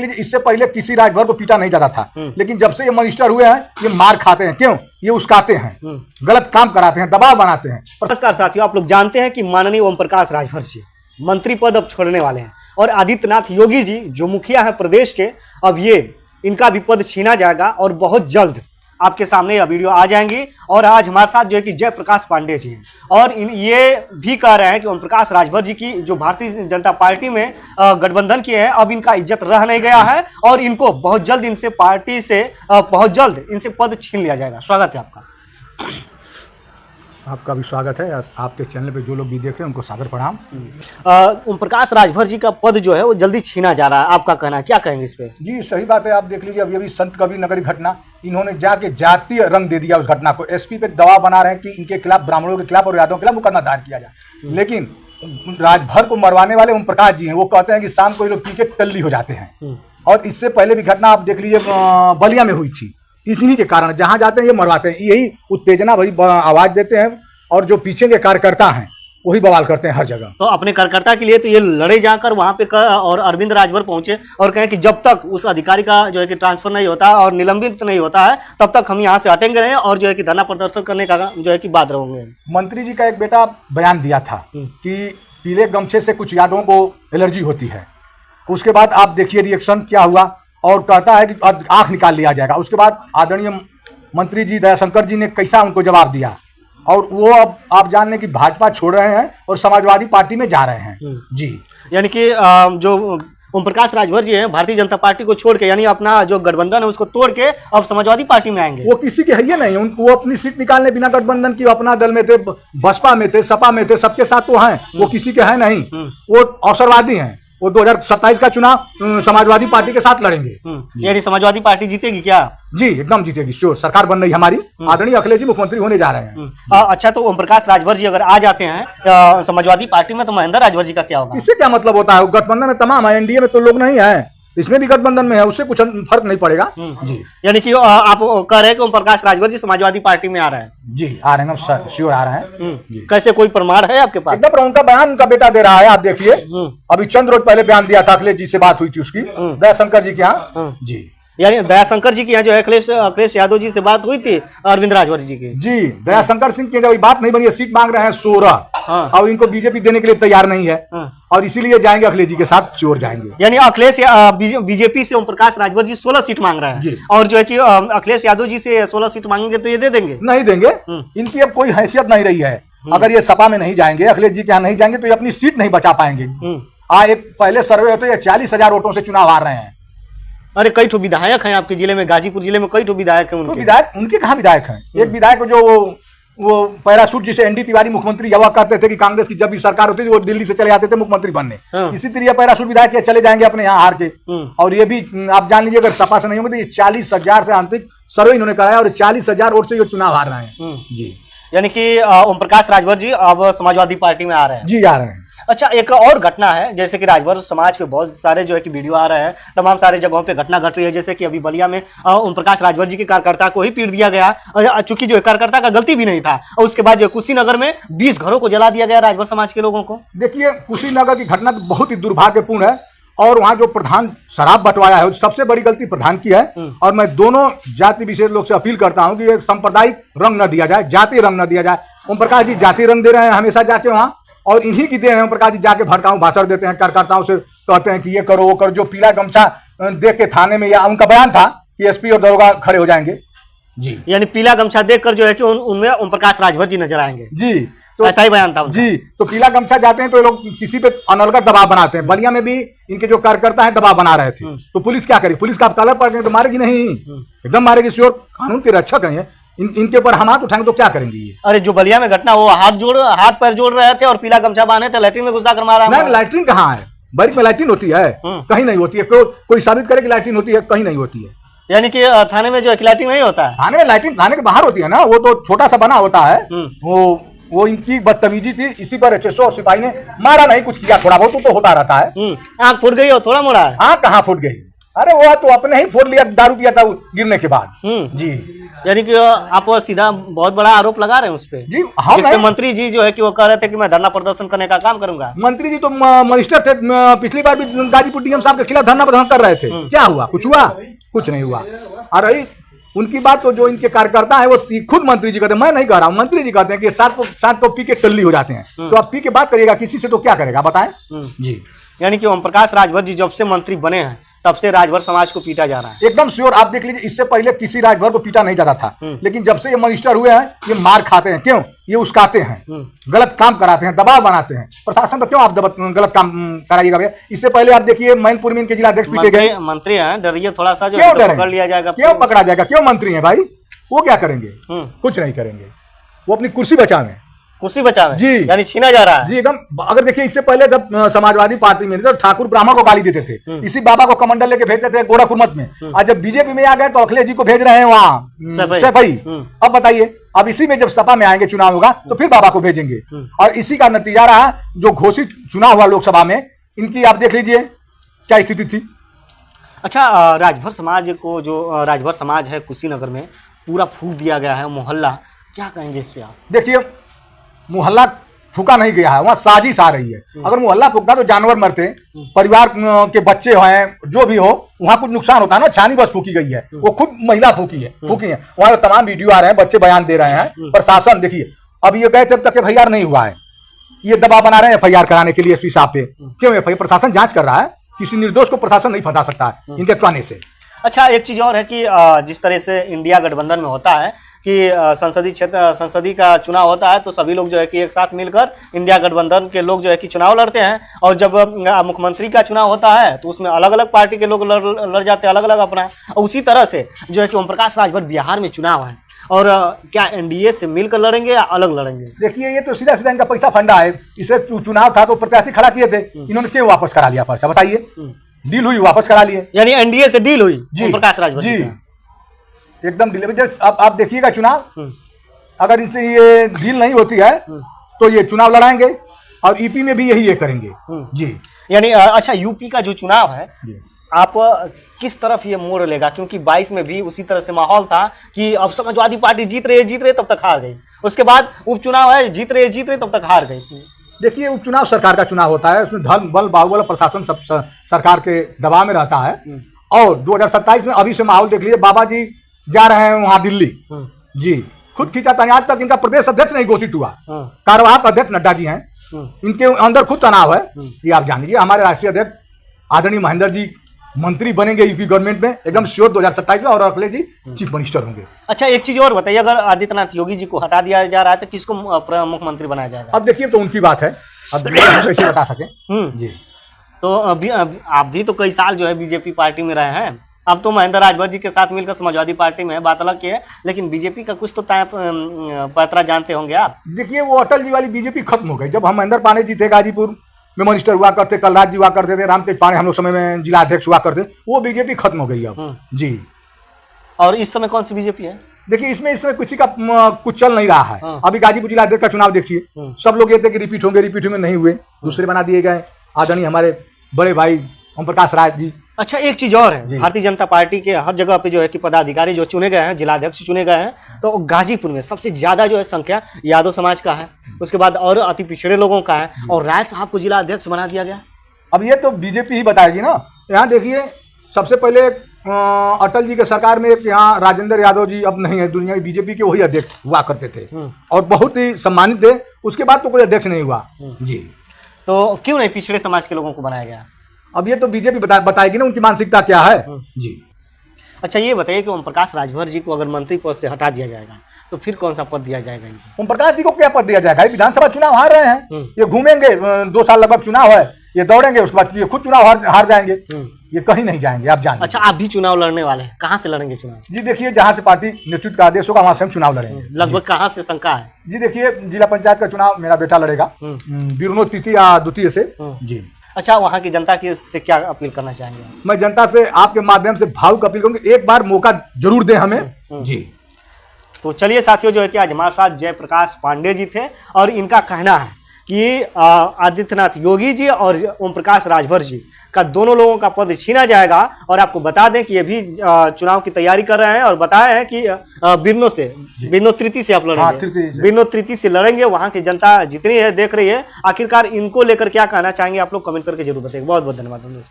इससे पहले किसी राजभर को पीटा नहीं जाता था, लेकिन जब से ये मिनिस्टर हुए हैं ये मार खाते हैं। क्यों? ये उस्काते हैं, गलत काम कराते हैं, दबाव बनाते हैं। नमस्कार साथियों, आप लोग जानते हैं कि माननीय ओम प्रकाश राजभर जी मंत्री पद अब छोड़ने वाले हैं और आदित्यनाथ योगी जी जो मुखिया है प्रदेश के, अब ये इनका भी पद छीना जाएगा और बहुत जल्द आपके सामने यह वीडियो आ जाएंगी। और आज हमारे साथ जो है कि जयप्रकाश पांडेय जी हैं और ये भी कह रहे हैं कि ओम प्रकाश राजभर जी की जो भारतीय जनता पार्टी में गठबंधन किए हैं, अब इनका इज्जत रह नहीं गया है और इनको बहुत जल्द इनसे पार्टी से बहुत जल्द इनसे पद छीन लिया जाएगा। स्वागत है आपका। आपका भी स्वागत है। आपके चैनल पे जो लोग भी देख रहे हैं उनको सादर प्रणाम। ओम प्रकाश राजभर जी का पद जो है वो जल्दी छीना जा रहा है, आपका कहना है, क्या कहेंगे इस पे? जी सही बात है। आप देख लीजिए अभी अभी संत कबीर नगरी घटना, इन्होंने जाके जातीय रंग दे दिया उस घटना को। एसपी पे दबाव बना रहे हैं कि इनके खिलाफ, ब्राह्मणों के खिलाफ और यादवों के खिलाफ मुकदमा दायर किया जाए। लेकिन राजभर को मरवाने वाले ओम प्रकाश जी हैं। वो कहते हैं कि शाम को ये लोग पी के टल्ली हो जाते हैं। और इससे पहले भी घटना आप देख लीजिए बलिया में हुई थी। इसी के कारण जहां जाते हैं ये मरवाते हैं। यही उत्तेजना भरी आवाज देते हैं और जो पीछे के कार्यकर्ता हैं वही बवाल करते हैं हर जगह। तो अपने कार्यकर्ता के लिए तो ये लड़े जाकर वहां पे और अरविंद राजभर पहुंचे और कहें कि जब तक उस अधिकारी का जो है कि ट्रांसफर नहीं होता और निलंबित नहीं होता है तब तक हम यहाँ से हटेंगे नहीं और जो है कि धरना प्रदर्शन करने का जो है कि बात रहेंगे। मंत्री जी का एक बेटा बयान दिया था कि पीले गमछे से कुछ यादवों को एलर्जी होती है। उसके बाद आप देखिए रिएक्शन क्या हुआ और कहता है कि आंख निकाल लिया जाएगा। उसके बाद आदरणीय मंत्री जी दयाशंकर जी ने कैसा उनको जवाब दिया और वो अब आप जान लें कि भाजपा छोड़ रहे हैं और समाजवादी पार्टी में जा रहे हैं। जी यानी कि जो ओम प्रकाश राजभर जी हैं भारतीय जनता पार्टी को छोड़ के, यानी अपना जो गठबंधन है उसको तोड़ के अब समाजवादी पार्टी में आएंगे। वो किसी के है ही नहीं। उनको वो अपनी सीट निकालने बिना गठबंधन की, अपना दल में थे, बसपा में थे, सपा में थे, सबके साथ तो हैं। वो किसी के है नहीं। वो अवसरवादी हैं। वो 2027 का चुनाव समाजवादी पार्टी के साथ लड़ेंगे। यानी समाजवादी पार्टी जीतेगी क्या? जी एकदम जीतेगी, श्योर। सरकार बन रही हमारी, आदरणीय अखिलेश जी मुख्यमंत्री होने जा रहे हैं। अच्छा, तो ओम प्रकाश राजभर जी अगर आ जाते हैं समाजवादी पार्टी में तो महेंद्र राजभर जी का क्या होगा? इससे क्या मतलब होता है? गठबंधन में तमाम है, एनडीए में तो लोग नहीं है, इसमें भी गठबंधन में है, उससे कुछ फर्क नहीं पड़ेगा। जी यानी कि आप कह रहे हैं कि ओम प्रकाश राजभर जी समाजवादी पार्टी में आ रहे हैं? जी आ रहे हैं, श्योर आ रहे हैं। कैसे, कोई प्रमाण है आपके पास? एकदम उनका बयान उनका बेटा दे रहा है, आप देखिए। अभी चंद रोज पहले बयान दिया था, अखिलेश जी से बात हुई थी उसकी, दयाशंकर जी के यहाँ। जी यानी दयाशंकर जी की यहाँ जो है अखिलेश यादव जी से बात हुई थी अरविंद राजभर जी की। जी दयाशंकर सिंह की जब बात नहीं बनी है, सीट मांग रहे हैं 16 और इनको बीजेपी देने के लिए तैयार नहीं है और इसीलिए जाएंगे अखिलेश जी के साथ, श्योर जाएंगे। यानी अखिलेश बीजेपी से ओम प्रकाश राजभर जी 16 सीट मांग रहे हैं और जो है कि अखिलेश यादव जी से 16 सीट मांगेंगे तो ये दे देंगे? नहीं देंगे। इनकी अब कोई हैसियत नहीं रही है। अगर ये सपा में नहीं जाएंगे, अखिलेश जी के यहाँ नहीं जाएंगे तो ये अपनी सीट नहीं बचा पाएंगे। एक पहले सर्वे होते 40,000 वोटों से चुनाव हार रहे हैं। अरे कई ठो विधायक हैं आपके जिले में, गाजीपुर जिले में कई ठो विधायक हैं। उनके विधायक, उनके कहाँ विधायक हैं? एक विधायक जो वो पैरासूट जिसे एनडी तिवारी मुख्यमंत्री हुआ करते थे कि कांग्रेस की जब भी सरकार होती थी वो दिल्ली से चले जाते थे मुख्यमंत्री बनने। इसी तरह पैरासूट विधायक ये चले जाएंगे अपने यहाँ हार के। और ये भी आप जान लीजिए अगर सपा से नहीं होंगे तो ये 40,000 से आंतरिक सर्वे इन्होंने कराया और 40,000 वोट से ये चुनाव हार रहे हैं। जी यानी कि ओम प्रकाश राजभर जी अब समाजवादी पार्टी में आ रहे हैं? जी आ रहे हैं। अच्छा, एक और घटना है, जैसे कि राजभर समाज पे बहुत सारे जो है कि वीडियो आ रहे हैं, तमाम सारे जगहों पे घटना घट रही है। जैसे कि अभी बलिया में ओम प्रकाश राजभर जी के कार्यकर्ता को ही पीट दिया गया, चूंकि जो कार्यकर्ता का गलती भी नहीं था। और उसके बाद जो कुशीनगर में 20 घरों को जला दिया गया राजभर समाज के लोगों को। देखिए कुशीनगर की घटना बहुत ही दुर्भाग्यपूर्ण है और वहाँ जो प्रधान शराब बंटवाया है सबसे बड़ी गलती प्रधान की है। और मैं दोनों जाति विशेष लोग से अपील करता हूँ कि ये सांप्रदायिक रंग न दिया जाए, जाति रंग न दिया जाए। ओम प्रकाश जी जाति रंग दे रहे हैं हमेशा जाके वहाँ, और इन्हीं की दे हैं। ओम प्रकाश जी जाके भड़काऊ भाषण देते हैं, कार्यकर्ताओं से कहते हैं कि ये करो वो करो। जो पीला गमछा देख के थाने में, या उनका बयान था कि एसपी और दरोगा खड़े हो जाएंगे। जी यानी पीला गमछा देखकर जो है कि उनमें ओम प्रकाश राजभर जी नजर आएंगे। जी तो ऐसा ही बयान था जी। तो पीला गमछा जाते हैं तो ये लोग किसी पे अनलगत दबाव बनाते हैं। बलिया में भी इनके जो कार्यकर्ता हैं दबाव बना रहे थे, तो पुलिस क्या करेगी? पुलिस का आप कलर पड़ गए तो मारेगी नहीं, एकदम मारेगी, श्योर। कानून के रक्षक हैं। इनके ऊपर हम हाथ उठाएंगे तो क्या करेंगे ये? अरे जो बलिया में घटना, वो हाथ पैर जोड़ रहे थे और पीला गमछा बांधे थे, लैट्रिन में घुसा कर मारा। नहीं, लैट्रिन कहाँ है? बाइक में लैट्रिन होती है? कहीं नहीं होती है। कोई साबित करे कि लैट्रिन होती है? कहीं नहीं होती है। यानी कि थाने में जो है लैट्रिन नहीं होता है? थाने में लैट्रिन थाने के बाहर होती है ना, वो तो छोटा सा बना होता है। वो इनकी बदतमीजी थी, इसी पर एचएसओ और सिपाही ने मारा नहीं, कुछ किया, थोड़ा बहुत तो होता रहता है। आँख फूट गई और थोड़ा मोड़ा है? आँख कहाँ फूट गई? अरे वो तो अपने ही फोड़ लिया, दारू पिया था गिरने के बाद। जी, यानी कि आप सीधा बहुत बड़ा आरोप लगा रहे हैं उस पे। जी हम जिसपे मंत्री जी जो है कि वो कह रहे थे कि मैं धरना प्रदर्शन करने का काम करूंगा। मंत्री जी तो मिनिस्टर थे, पिछली बार भी गाजीपुर डीएम साहब के खिलाफ धरना प्रदर्शन कर रहे थे। क्या हुआ? कुछ हुआ? कुछ नहीं हुआ। और रही उनकी बात, तो जो इनके कार्यकर्ता है वो खुद मंत्री जी कहते हैं, मैं नहीं कह रहा हूँ, मंत्री जी कहते हैं कि सात को पी के टल्ली हो जाते हैं। तो आप पी के बात करिएगा किसी से तो क्या करेगा बताएं। जी, यानी कि ओम प्रकाश राजभर जी जब से मंत्री बने हैं तब से राजभर समाज को पीटा जा रहा है। एकदम श्योर। आप देख लीजिए, इससे पहले किसी राजभर को पीटा नहीं जाता था, लेकिन जब से ये मिनिस्टर हुए हैं ये मार खाते हैं। क्यों? ये उस्काते हैं, गलत काम कराते हैं, दबाव बनाते हैं प्रशासन पर। क्यों आप गलत काम कराइएगा भैया? इससे पहले आप देखिए मैनपुर में इनके जिला अध्यक्ष पीटे गए। मंत्री हैं, डरिए थोड़ा सा, जो पकड़ लिया जाएगा। क्यों पकड़ा जाएगा? क्यों मंत्री है भाई? वो क्या करेंगे? कुछ नहीं करेंगे। वो अपनी कुर्सी बचावे, कुर्सी बचावे जी, यानी छीना जा रहा है। जी एकदम। अगर देखिए इससे पहले जब समाजवादी पार्टी में थे तो ठाकुर ब्राह्मण को गाली देते थे, इसी बाबा को कमंडल लेके भेजते थे गोरखपुर में। और जब बीजेपी में आ गए तो अखिलेश जी को भेज रहे हैं वहां सफाई। अब बताइए, अब इसी में जब सपा में आएंगे, चुनाव होगा तो फिर बाबा को भेजेंगे। और इसी का नतीजा रहा जो घोषित चुनाव हुआ लोकसभा में, इनकी आप देख लीजिए क्या स्थिति थी। अच्छा, राजभर समाज को, जो राजभर समाज है कुशीनगर में, पूरा फूक दिया गया है मोहल्ला, क्या कहेंगे इस पे आप? देखिए, मोहल्ला फूका नहीं गया है, वहां साजिश आ रही है। अगर मोहल्ला फूकता तो जानवर मरते, परिवार के बच्चे हैं, जो भी हो, वहां कुछ नुकसान होता है ना। छानी बस फूकी गई है, वो खुद महिला फूकी है। वहां तमाम वीडियो आ रहे हैं, बच्चे बयान दे रहे हैं। प्रशासन देखिए, अब ये गए तब तक FIR नहीं हुआ है, ये दबाव बना रहे हैं FIR कराने के लिए SP साहब पे। क्यों? FIR प्रशासन जांच कर रहा है, किसी निर्दोष को प्रशासन नहीं फंसा सकता है इनके कहने से। अच्छा, एक चीज और है कि जिस तरह से इंडिया गठबंधन में होता है कि संसदीय का चुनाव होता है तो सभी लोग जो है कि एक साथ मिलकर इंडिया गठबंधन के लोग जो है कि चुनाव लड़ते हैं, और जब मुख्यमंत्री का चुनाव होता है तो उसमें अलग अलग पार्टी के लोग लड़ जाते हैं, अलग अलग अपना। और उसी तरह से जो है कि ओम प्रकाश राजभर बिहार में चुनाव है, और क्या NDA से मिलकर लड़ेंगे या अलग लड़ेंगे? देखिए, ये तो सीधा सीधा इनका पैसा फंडा है। इसे चुनाव था तो प्रत्याशी खड़ा किए थे, इन्होंने क्यों वापस करा लिया पर्चा? बताइए, डील हुई, वापस करा लिए। यानी NDA से डील हुई ओम प्रकाश राजभर जी, एकदम डील। अब आप देखिएगा चुनाव, अगर इनसे ये डील नहीं होती है तो ये चुनाव लड़ाएंगे, और यूपी में भी यही ये करेंगे। जी, यानी अच्छा, यूपी का जो चुनाव है आप किस तरफ ये मोड़ लेगा? क्योंकि 22 में भी उसी तरह से माहौल था कि अब समाजवादी पार्टी जीत रही तब तक हार गई, उसके बाद उपचुनाव है, जीत रहे तब तक हार गई। देखिए, उपचुनाव सरकार का चुनाव होता है, उसमें धन बल बाहुबल प्रशासन सब सरकार के दबाव में रहता है। और 2027 में अभी से माहौल देख लीजिए, बाबा जी जा रहे हैं वहां दिल्ली। जी, खुद खींचा था, आज तक इनका प्रदेश अध्यक्ष नहीं घोषित हुआ। कार्यवाहक अध्यक्ष नड्डा जी हैं, इनके अंदर खुद तनाव है। ये आप जान लीजिए, हमारे राष्ट्रीय अध्यक्ष आदरणीय महेंद्र जी मंत्री बनेंगे यूपी गवर्नमेंट में, एकदम श्योर 2027 में, और अखिलेश जी चीफ मिनिस्टर होंगे। अच्छा, एक चीज और बताइए, अगर आदित्यनाथ योगी जी को हटा दिया जा रहा है तो किसको मुख्यमंत्री बनाया जाएगा? अब देखिए, तो उनकी बात है, अब कैसे बता सके। जी, तो अभी आप भी तो कई साल जो है बीजेपी पार्टी में रहे हैं, अब तो महेंद्र राजभर जी के साथ मिलकर समाजवादी पार्टी में है, बात अलग की है, लेकिन बीजेपी का कुछ तो पैतरा जानते होंगे आप। देखिए, वो अटल जी वाली बीजेपी खत्म हो गई। जब हम महेंद्र पांडे जी थे, गाजीपुर में मिनिस्टर हुआ करते, कलराज जी हुआ करते थे, रामतेज पांडे हम लोग समय में जिला अध्यक्ष हुआ करते, वो बीजेपी खत्म हो गई अब। जी, और इस समय कौन सी बीजेपी है? देखिए, इसमें किसी का कुछ चल नहीं रहा है। अभी गाजीपुर जिला अध्यक्ष का चुनाव देखिए, सब लोग ये थे कि रिपीट होंगे, नहीं हुए, दूसरे बना दिए गए आदरणीय हमारे बड़े भाई ओम प्रकाश राज जी। अच्छा, एक चीज और है, भारतीय जनता पार्टी के हर जगह पे जो है कि पदाधिकारी जो चुने गए हैं, जिलाध्यक्ष चुने गए हैं, तो गाजीपुर में सबसे ज्यादा जो है संख्या यादव समाज का है, उसके बाद और अति पिछड़े लोगों का है, और राय साहब को जिला अध्यक्ष बना दिया गया। अब ये तो बीजेपी ही बताएगी ना। यहाँ देखिए, सबसे पहले अटल जी के सरकार में यहाँ राजेंद्र यादव जी अब नहीं है दुनिया की, बीजेपी के वही अध्यक्ष हुआ करते थे और बहुत ही सम्मानित थे। उसके बाद तो कोई अध्यक्ष नहीं हुआ। जी, तो क्यों नहीं पिछड़े समाज के लोगों को बनाया गया? अब ये तो बीजेपी बताएगी ना उनकी मानसिकता क्या है। जी, अच्छा, ये बताइए कि ओम प्रकाश राजभर जी को अगर मंत्री पद से हटा दिया जाएगा तो फिर कौन सा पद दिया जाएगा इनको? ओम प्रकाश जी को क्या पद दिया जाएगा? विधानसभा चुनाव हार रहे हैं, ये घूमेंगे, 2 साल लगभग चुनाव है, ये दौड़ेंगे, उसके बाद ये खुद चुनाव हार जाएंगे, ये कहीं नहीं जाएंगे, आप जानिए। अच्छा, आप भी चुनाव लड़ने वाले हैं, कहाँ से लड़ेंगे चुनाव? जी देखिए, जहाँ से पार्टी नेतृत्व का आदेश होगा वहाँ से हम चुनाव लड़ेंगे। लगभग कहाँ से शंका है? जी देखिए, जिला पंचायत का चुनाव मेरा बेटा लड़ेगा, विनोद तृतीय या द्वितीय से। जी, अच्छा, वहाँ की जनता की से क्या अपील करना चाहेंगे? मैं जनता से आपके माध्यम से भावुक अपील करूंगा, एक बार मौका जरूर दें हमें। जी, तो चलिए साथियों, जो है कि आज हमारे साथ जयप्रकाश पांडे जी थे, और इनका कहना है कि आदित्यनाथ योगी जी और ओम प्रकाश राजभर जी का दोनों लोगों का पद छीना जाएगा। और आपको बता दें कि ये भी चुनाव की तैयारी कर रहे हैं और बताया है कि बिरनो तृतीय से आप लड़ेंगे, बिरनो तृतीय से लड़ेंगे। वहां की जनता जितनी है देख रही है। आखिरकार इनको लेकर क्या कहना चाहेंगे आप लोग कमेंट करके जरूर बताइए। बहुत बहुत धन्यवाद।